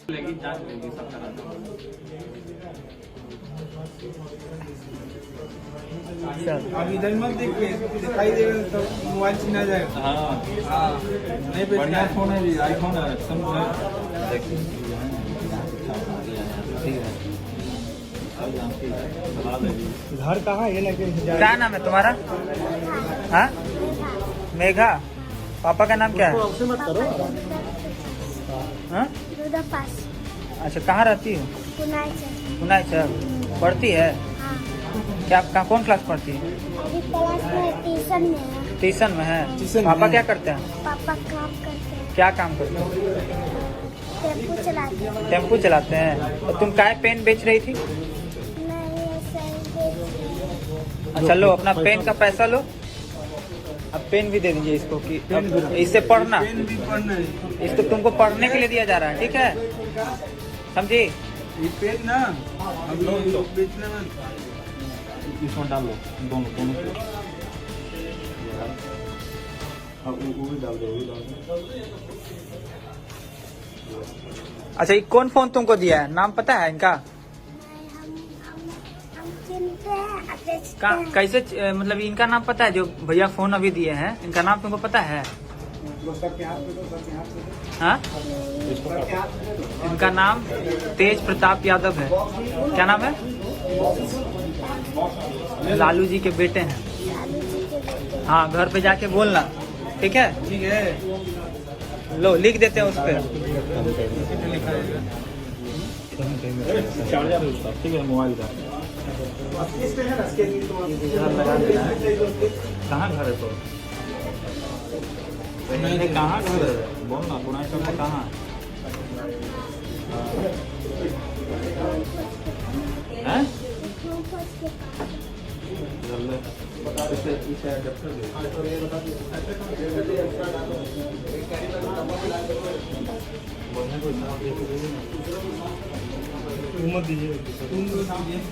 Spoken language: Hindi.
लेगी जांच लेगी सब कराना। अब इधर मत देखिए, दिखाई देगा तो मोबाइल छीना जाएगा। हाँ हाँ नहीं बढ़िया बेचना। फोन है जी, आईफोन है, सैमसंग है। देखिए ठीक है, घर कहाँ है ना कि क्या नाम है तुम्हारा? हाँ, मेघा। पापा का नाम क्या है? हाँ? अच्छा, कहाँ रहती हो? पुनाई सर। पढ़ती है? क्या कौन क्लास पढ़ती है? ट्यूशन में है। ट्यूशन में है। ट्यूशन पापा में। क्या करते हैं? पापा काम करते हैं, क्या काम करते हैं? टेम्पो चलाते हैं। टेम्पू चलाते हैं। तो तुम काय पेन बेच रही थी? नहीं ऐसा ही बेच- अच्छा लो, अपना पेन का पैसा लो। अब पेन भी दे दीजिए इसको कि अब इससे पढ़ना। पेन भी पढ़ना है। इसको तुमको पढ़ने के लिए दिया जा रहा है, ठीक है? समझी? ये पेन ना अब लोग बेचने में इसमें डाल लो, दोनों दोनों को। अब वो भी डाल दो, वो भी डाल दो। अच्छा, ये कौन फोन तुमको दिया है? नाम पता है इनका? हम चिनते हैं, बेचते का हैं। कैसे मतलब इनका नाम पता है? जो भैया फोन अभी दिए हैं, इनका नाम तुमको पता है? हाँ? इनका नाम तेज प्रताप यादव है। क्या नाम है? लालू जी के बेटे हैं। लालू जी के बेटे। हाँ, घर पे जाके बोलना, ठीक है? ठीक है। लो, लिख देते हैं उस पर। चार्जर है उसका, ठीक है, मोबाइल का। कहाँ घर है तो? मैंने कहाँ घर है? बोल ना, पुणे में कहाँ? हैं? इसे एडेप्टर दे। बोलने को इतना मत दीजिए।